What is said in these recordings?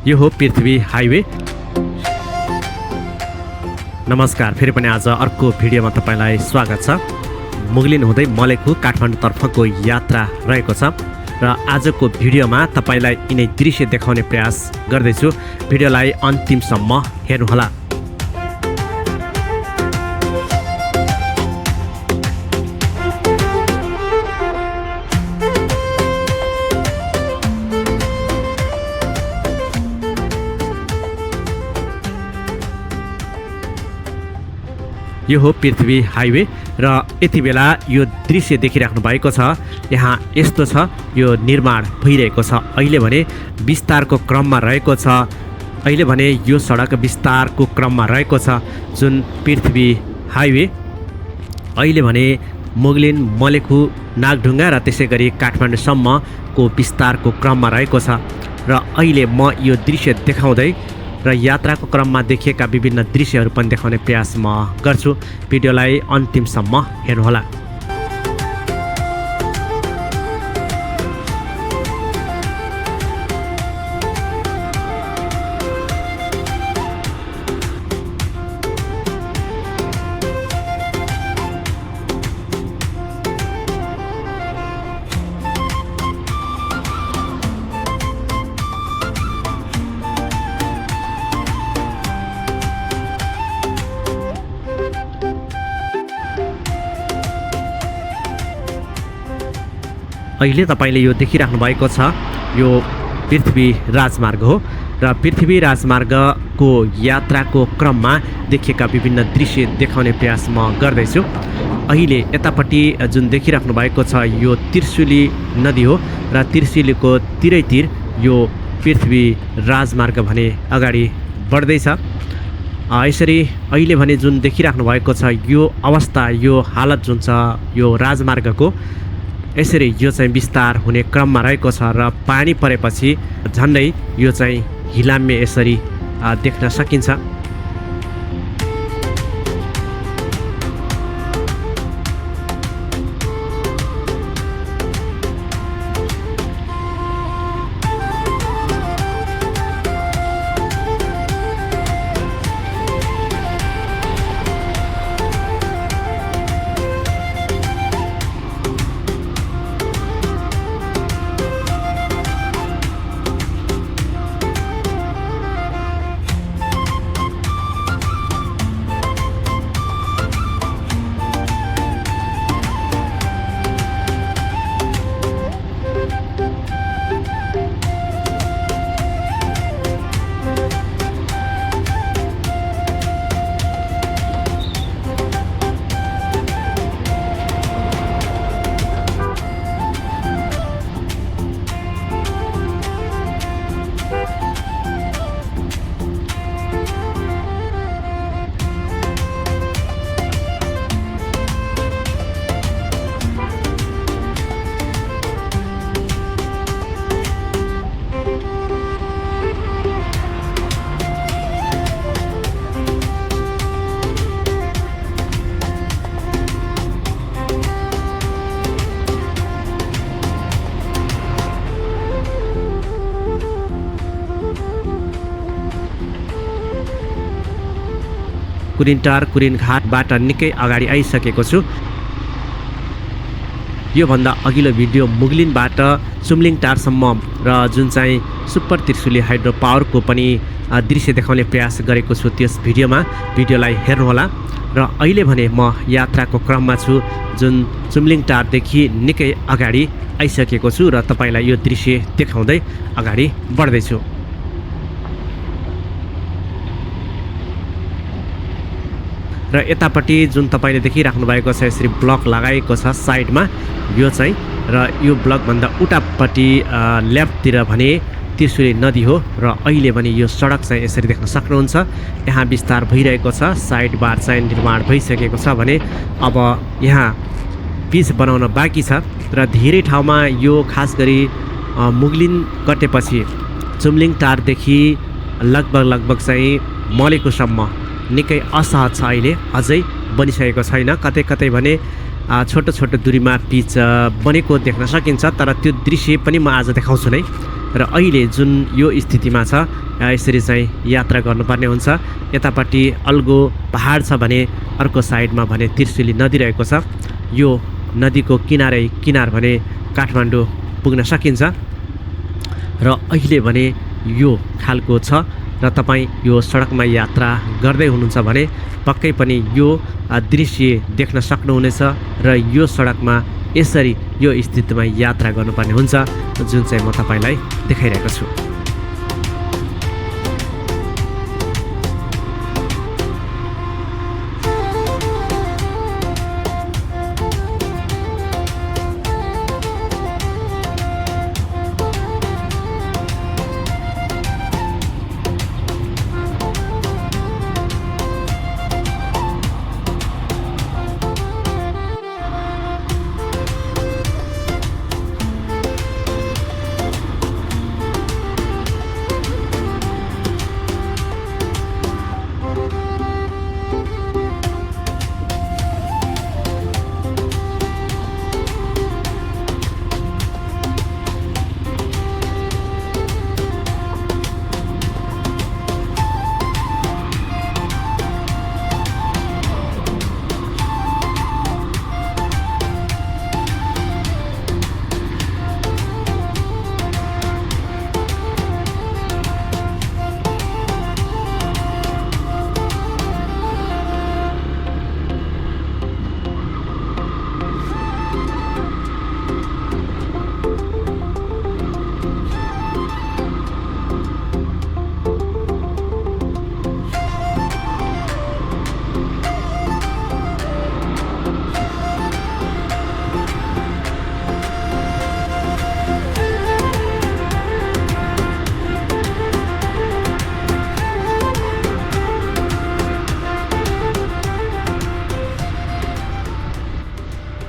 यो हो पृथ्वी हाइवे। नमस्कार, फेरि पनि आज अर्को भिडियोमा तपाईलाई स्वागत छ। मुगलिन हुँदै मलेखु काठमाडौँतर्फको यात्रा रहेको छ र आजको भिडियोमा तपाईलाई यिनै दृश्य देखाउने प्रयास गर्दैछु। भिडियोलाई अन्तिमसम्म हेर्नुहोला। यो हो पृथ्वी हाइवे र यति बेला यो दृश्य देखिराख्नु भएको छ। यहाँ यस्तो छ, यो निर्माण भइरहेको छ। अहिले भने विस्तारको क्रममा रहेको छ। अहिले भने यो सडक विस्तारको क्रममा रहेको छ। जुन पृथ्वी हाइवे अहिले भने मुगलिन, मलेखु, नागढुङ्गा र त्यसै गरी काठमाडौँसम्मको विस्तारको क्रममा रहेको छ। र अहिले म यो दृश्य देखाउँदै र यात्राको क्रममा देखिएका विभिन्न दृश्यहरू पनि देखाउने प्रयास म गर्छु। भिडियोलाई अन्तिमसम्म हेर्नुहोला। अहिले तपाईले यो देखिराख्नु भएको छ, यो पृथ्वी राजमार्ग हो र पृथ्वी राजमार्गको यात्राको क्रममा देखिएका विभिन्न दृश्य देखाउने प्रयास म गर्दैछु। अहिले यतापट्टि जुन देखिराख्नु भएको छ यो त्रिशुली नदी हो र त्रिशुलीको तिरैतिर यो पृथ्वी राजमार्ग भने अगाडि बढ्दैछ। यसरी अहिले भने जुन देखिराख्नु भएको छ यो अवस्था, यो हालत जुन छ यो राजमार्गको, यसरी यो चाहिँ विस्तार हुने क्रममा रहेको छ र पानी परेपछि झन्डै यो चाहिँ हिलाम्य यसरी देख्न सकिन्छ। कुरिनटार कुरिनघाटबाट निकै अगाडि आइसकेको छु। योभन्दा अघिल्लो भिडियो मुगलिनबाट चुम्लिङटारसम्म र जुन चाहिँ सुपर त्रिशुली हाइड्रो पावरको पनि दृश्य देखाउने प्रयास गरेको छु। त्यस भिडियोलाई हेर्नुहोला। र अहिले भने म यात्राको क्रममा छु, जुन चुम्लिङटारदेखि निकै अगाडि आइसकेको छु र तपाईलाई यो दृश्य देखाउँदै अगाडि बढ्दैछु। र यतापट्टि जुन तपाईले देखिराख्नु भएको छ यसरी ब्लक लगाएको छ साइडमा, यो चाहिँ र यो ब्लकभन्दा उतापट्टि लेफ्टतिर भने त्रिशुली नदी हो र अहिले भने यो सडक चाहिँ यसरी देख्न सक्नुहुन्छ। यहाँ विस्तार भइरहेको छ, साइड बार चाहिँ निर्माण भइसकेको छ भने अब यहाँ पिच बनाउन बाँकी छ र धेरै ठाउँमा यो खास गरी मुगलिन कटेपछि चुम्लिङटारदेखि लगभग चाहिँ मलेखुसम्म निकै असहज छ। अहिले अझै बनिसकेको छैन। कतै कतै भने छोटो छोटो दूरीमा पिच बनेको देख्न सकिन्छ, तर त्यो दृश्य पनि म आज देखाउँछु नै। र अहिले जुन यो स्थितिमा छ यसरी चाहिँ यात्रा गर्नुपर्ने हुन्छ। यतापट्टि अल्गो पहाड छ भने अर्को साइडमा भने त्रिशुली नदी रहेको छ। यो नदीको किनार भने काठमाडौँ पुग्न सकिन्छ र अहिले भने यो खालको छ र तपाईँ यो सडकमा यात्रा गर्दै हुनुहुन्छ भने पक्कै पनि यो दृश्य देख्न सक्नुहुनेछ र यो सडकमा यसरी यो स्थितिमा यात्रा गर्नुपर्ने हुन्छ जुन चाहिँ म तपाईँलाई देखाइरहेको छु।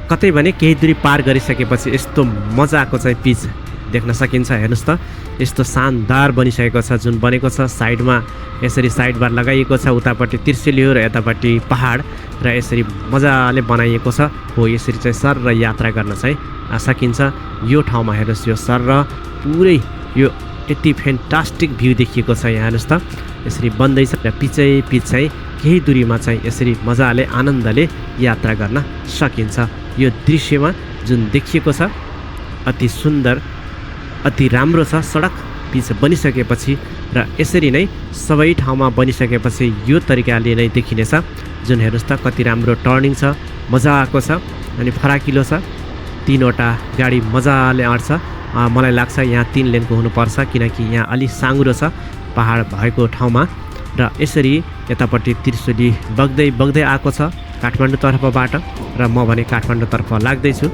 कतै भने केही दूरी पार गरिसकेपछि यस्तो मजाको चाहिँ पिच देख्न सकिन्छ। हेर्नुहोस् त यस्तो शानदार बनिसकेको छ। जुन बनेको छ साइडमा यसरी साइडबार लगाइएको छ, उतापट्टि त्रिशुली हो र यतापट्टि पहाड र यसरी मजाले बनाइएको छ। हो यसरी चाहिँ सर र यात्रा गर्न चाहिँ सकिन्छ। यो ठाउँमा हेर्नुहोस् यो सर र पुरै यो यति फ्यान्टास्टिक भ्यू देखिएको छ। यहाँ हेर्नुहोस् त यसरी बन्दैछ र पिच चाहिँ केही दूरीमा चाहिँ यसरी मजाले आनन्दले यात्रा गर्न सकिन्छ। यो दृश्यमा जुन देखिएको छ अति सुन्दर अति राम्रो छ। सडक पिच बनिसकेपछि र यसरी नै सबै ठाउँमा बनिसकेपछि यो तरिकाले नै देखिनेछ। जुन हेर्नुहोस् त कति राम्रो टर्निङ छ, मजाको छ अनि फराकिलो छ। तीनवटा गाडी मजाले अड्छ। मलाई लाग्छ यहाँ 3 लेनको हुनुपर्छ किनकि यहाँ अलि साँगुरो छ पहाड भएको ठाउँमा। र यसरी यतापट्टि त्रिशुली बग्दै आएको छ काठमाडौँ तर्फबाट र म भने काठमाडौँ तर्फ लाग्दैछु।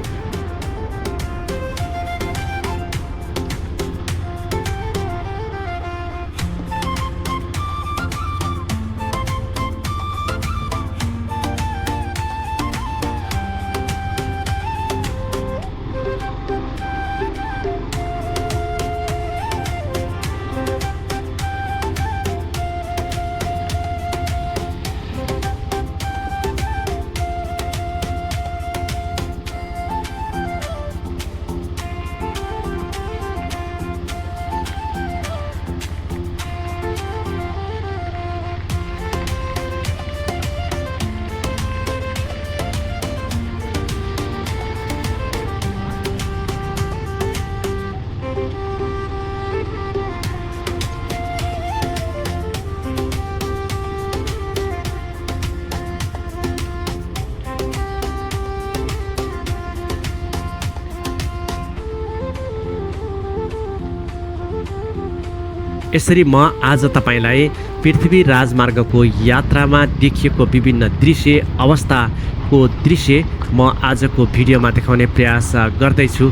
यसरी म आज तपाईलाई पृथ्वी राजमार्गको यात्रामा देखिएको विभिन्न दृश्य अवस्थाको दृश्य म आजको भिडियोमा देखाउने प्रयास गर्दैछु।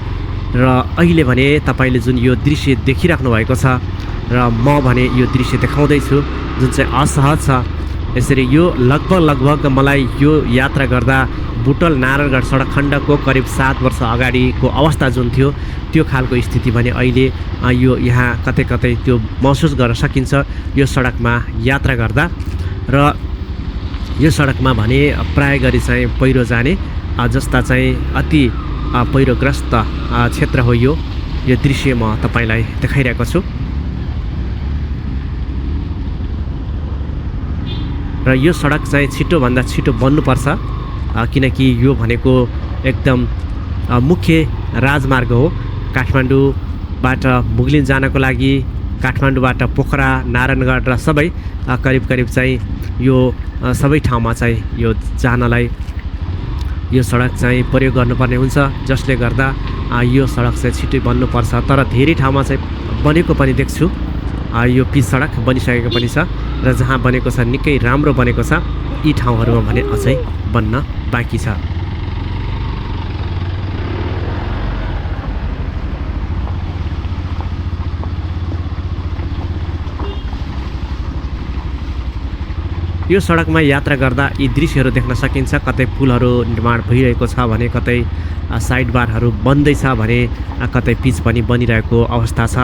र अहिले भने तपाईले जुन यो दृश्य देखिराख्नु भएको छ र म भने यो दृश्य देखाउँदैछु जुन चाहिँ असहज छ। यसरी यो लगभग मलाई यो यात्रा गर्दा बुटल नारायणगढ सडक खण्डको करिब 7 वर्ष अगाडिको अवस्था जुन थियो त्यो खालको स्थिति भने अहिले यो यहाँ कतै त्यो महसुस गर्न सकिन्छ यो सडकमा यात्रा गर्दा। र यो सडकमा भने प्राय गरी चाहिँ पहिरो जाने जस्ता चाहिँ अति पहिरोग्रस्त क्षेत्र हो यो। यो दृश्य म तपाईलाई देखाइरहेको छु। र यो सडक चाहिँ छिटोभन्दा छिटो बन्नुपर्छ, किनकि यो भनेको एकदम मुख्य राजमार्ग हो। काठमाडौँबाट मुगलिन जानको लागि काठमाडौँबाट पोखरा, नारायणगढ र सबै करिब करिब चाहिँ यो सबै ठाउँमा चाहिँ यो जानलाई यो सडक चाहिँ प्रयोग गर्नुपर्ने हुन्छ, जसले गर्दा यो सडक चाहिँ छिटै बन्नुपर्छ। तर धेरै ठाउँमा चाहिँ बनेको पनि देख्छु, यो पिच सडक बनिसकेको पनि छ र जहाँ बनेको छ निकै राम्रो बनेको छ। यी ठाउँहरूमा भने अझै बन्न बाँकी छ। यो सडकमा यात्रा गर्दा यी दृश्यहरू देख्न सकिन्छ। कतै पुलहरू निर्माण भइरहेको छ भने कतै साइड बारहरू बन्दैछ भने कतै पिच पनि बनिरहेको अवस्था छ।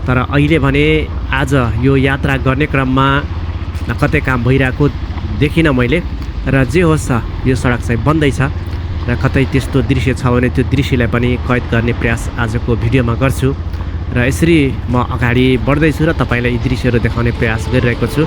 तर अहिले भने आज यो यात्रा गर्ने क्रममा कतै काम भइरहेको देखिनँ मैले। र जे होस् यो सडक चाहिँ बन्दैछ र कतै त्यस्तो दृश्य छ भने त्यो दृश्यलाई पनि कैद गर्ने प्रयास आजको भिडियोमा गर्छु। र यसरी म अगाडि बढ्दैछु र तपाईँलाई यी दृश्यहरू देखाउने प्रयास गरिरहेको छु।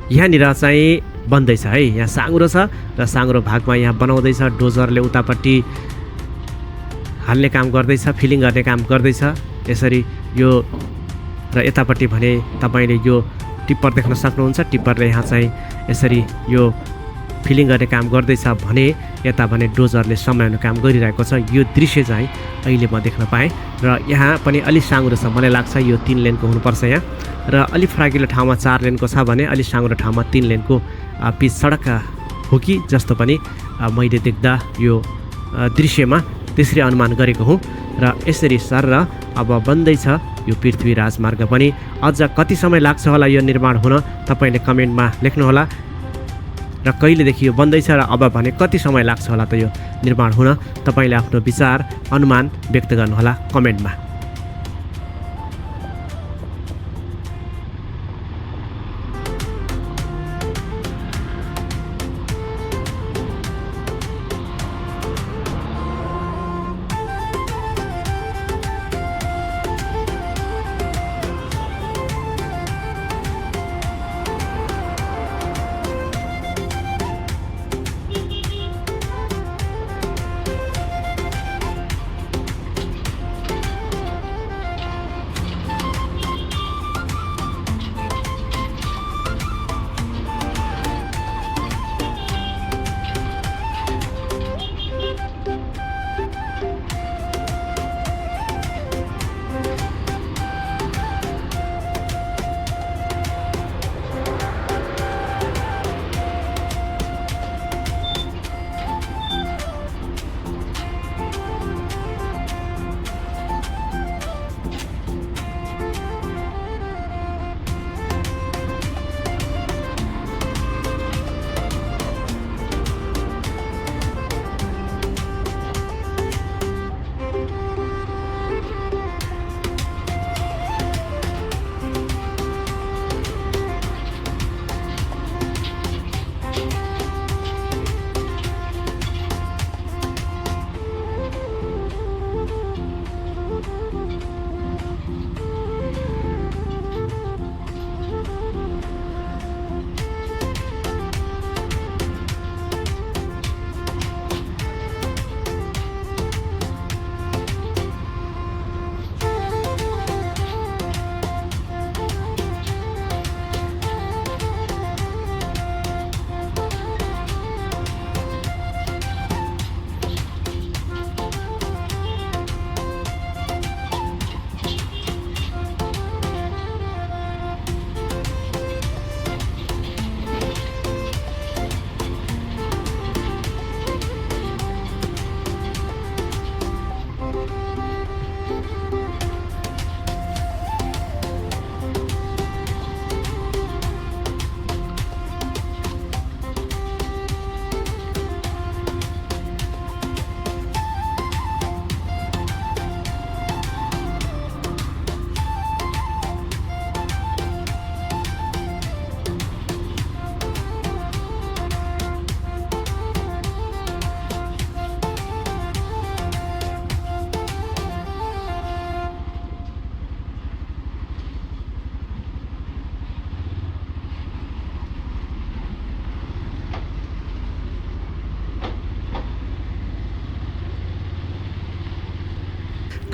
यहाँनिर चाहिँ बन्दैछ है। यहाँ साँगुरो छ र साँगुरो भागमा यहाँ बनाउँदैछ। डोजरले उतापट्टि हाल्ने काम गर्दैछ, फिलिङ गर्ने काम गर्दैछ। यसरी यो र यतापट्टि भने तपाईँले यो टिप्पर देख्न सक्नुहुन्छ। टिप्परले यहाँ चाहिँ यसरी यो फिलिङ गर्ने काम गर्दैछ भने यता भने डोजरले समाउने काम गरिरहेको छ। यो दृश्य चाहिँ अहिले म देख्न पाएँ र यहाँ पनि अलि साँगुरो छ। मलाई लाग्छ यो 3 लेनको हुनुपर्छ यहाँ, र अलि फराकिलो ठाउँमा 4 लेनको छ भने अलि साँगुरो ठाउँमा 3 लेनको पिच सडक हो कि जस्तो पनि मैले देख्दा यो दृश्यमा त्यसरी अनुमान गरेको हुँ। र यसरी सर र अब बन्दैछ यो पृथ्वी राजमार्ग पनि। अझ कति समय लाग्छ होला यो निर्माण हुन तपाईँले कमेन्टमा लेख्नुहोला र कहिलेदेखि यो बन्दैछ र अब भने कति समय लाग्छ होला त यो निर्माण हुन। तपाईँले आफ्नो विचार अनुमान व्यक्त गर्नुहोला कमेन्टमा।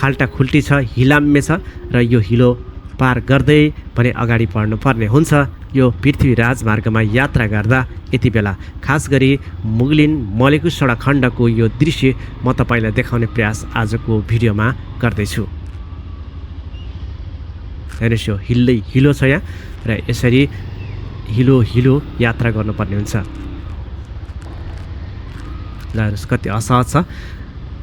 खाल्टा खुल्टी छ, हिलाम्मे छ र यो हिलो पार गर्दै भने अगाडि बढ्नुपर्ने हुन्छ यो पृथ्वी राजमार्गमा यात्रा गर्दा। यति बेला खास गरी मुगलिन मलेकु सडक खण्डको यो दृश्य म तपाईँलाई देखाउने प्रयास आजको भिडियोमा गर्दैछु। हेर्नुहोस् यो हिल्लै हिलो छ यहाँ र यसरी हिलो हिलो यात्रा गर्नुपर्ने हुन्छ। ल हेर्नुहोस् कति असहज छ।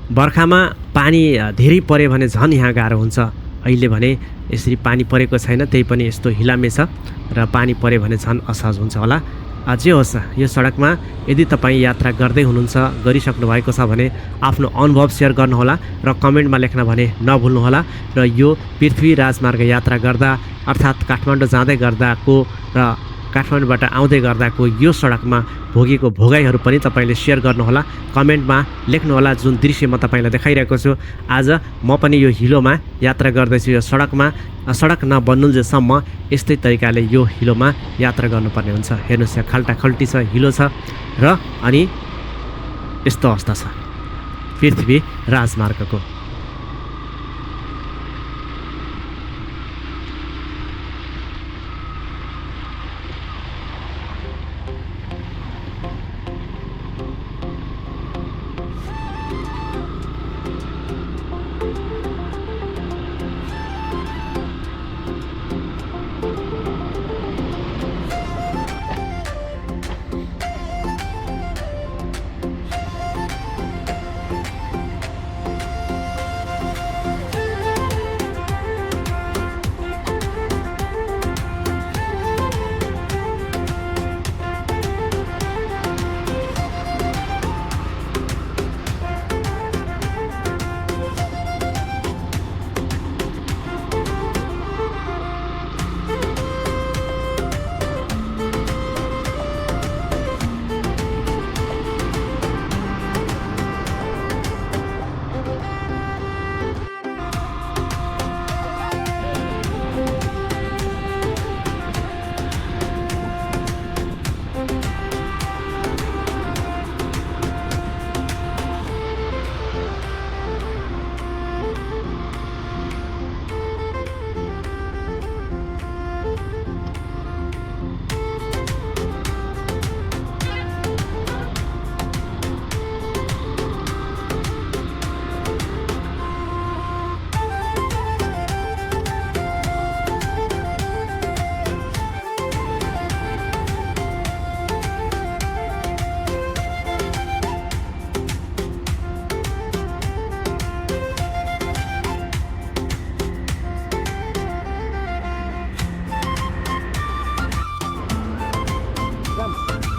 बर्खामा पानी धेरै पऱ्यो भने झन् यहाँ गाह्रो हुन्छ। अहिले भने यसरी पानी परेको छैन, त्यही पनि यस्तो हिलामे छ र पानी पऱ्यो भने झन् असहज हुन्छ होला। जे होस् यो सडकमा यदि तपाईँ यात्रा गर्दै हुनुहुन्छ, गरिसक्नु भएको छ भने आफ्नो अनुभव सेयर गर्नुहोला र कमेन्टमा लेख्न भने नभुल्नुहोला। र यो पृथ्वी राजमार्ग यात्रा गर्दा अर्थात् काठमाडौँ जाँदै गर्दाको र काठमाडौँबाट आउँदै गर्दाको यो सडकमा भोगेको भोगाइहरू पनि तपाईँले सेयर गर्नुहोला, कमेन्टमा लेख्नुहोला। जुन दृश्य म तपाईँलाई देखाइरहेको छु, आज म पनि यो हिलोमा यात्रा गर्दैछु। यो सडक नबन्नुन्जेलसम्म यस्तै तरिकाले यो हिलोमा यात्रा गर्नुपर्ने हुन्छ। हेर्नुहोस् यहाँ खाल्टा खल्टी छ, हिलो छ र अनि यस्तो अवस्था छ पृथ्वी राजमार्गको।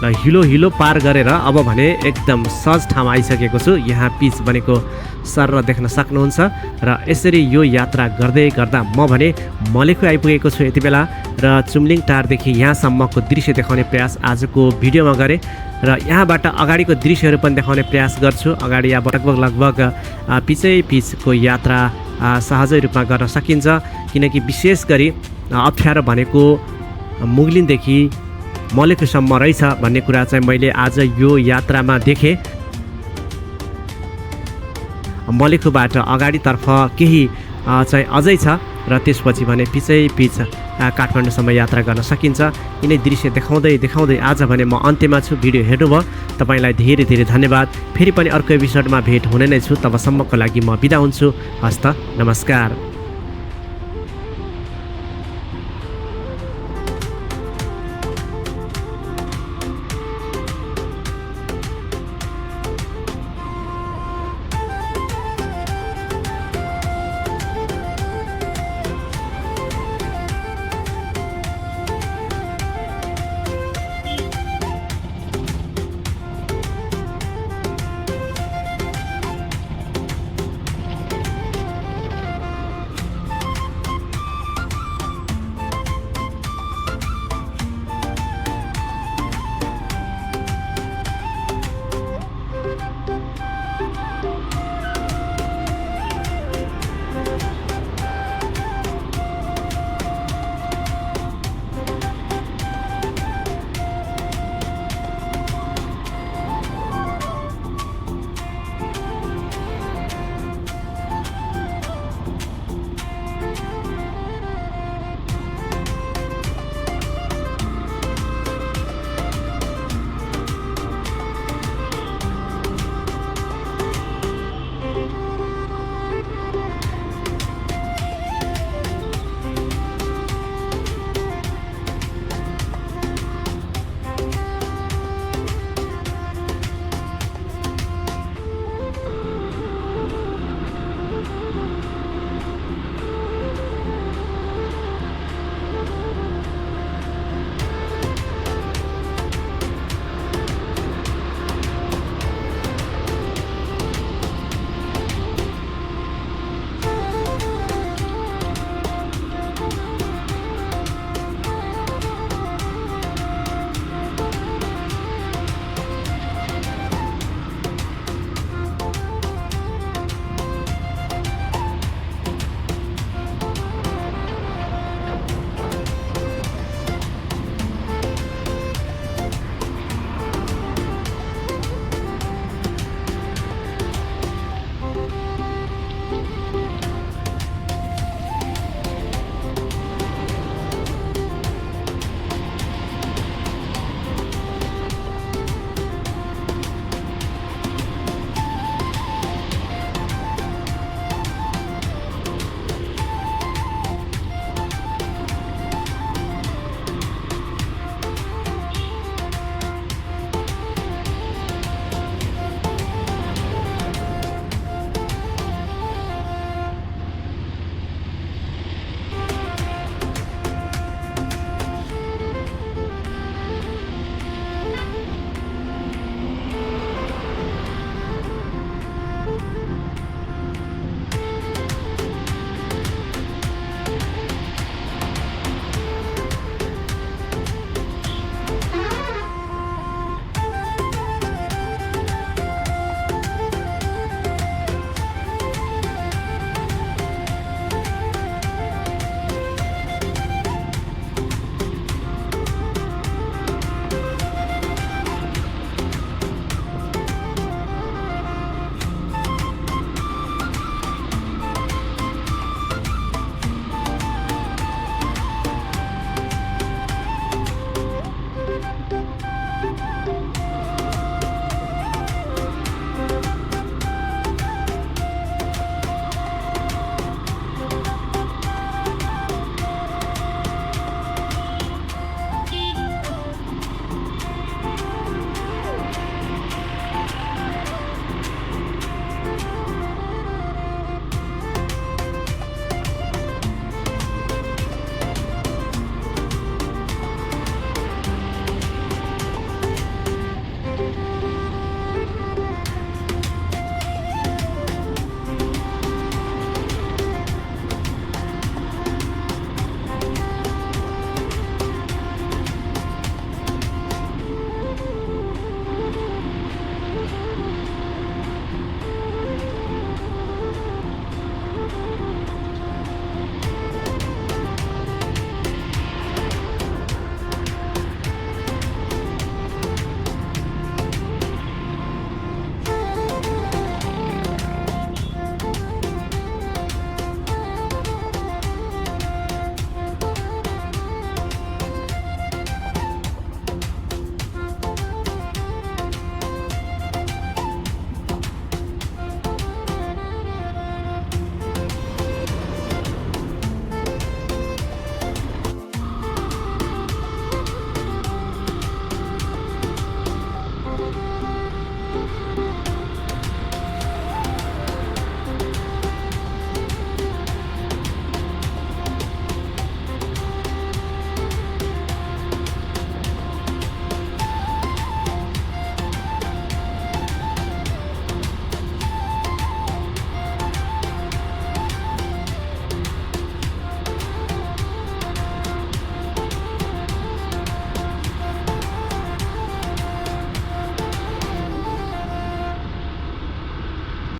र हिलो हिलो पार गरेर अब भने एकदम सहज ठाउँमा आइसकेको छु। यहाँ पिच बनेको सर देख्न सक्नुहुन्छ र यसरी यो यात्रा गर्दै गर्दा म भने मलेखु आइपुगेको छु यति बेला र चुम्लिङ टारदेखि यहाँसम्मको दृश्य देखाउने प्रयास आजको भिडियोमा गरेँ र यहाँबाट अगाडिको दृश्यहरू पनि देखाउने प्रयास गर्छु। अगाडि यहाँ लगभग पिचको यात्रा सहजै रूपमा गर्न सकिन्छ, किनकि विशेष गरी अप्ठ्यारो भनेको मुगलिनदेखि मलेखुसम्म रहेछ भन्ने कुरा चाहिँ मैले आज यो यात्रामा देखेँ। मलेखुबाट अगाडितर्फ केही चाहिँ अझै छ र त्यसपछि भने पिच काठमाडौँसम्म यात्रा गर्न सकिन्छ। यिनै दृश्य देखाउँदै आज भने म अन्त्यमा छु। भिडियो हेर्नुभयो, तपाईँलाई धेरै धेरै धन्यवाद। फेरि पनि अर्को एपिसोडमा भेट हुने नै छु। तबसम्मको लागि म बिदा हुन्छु। हस्त नमस्कार।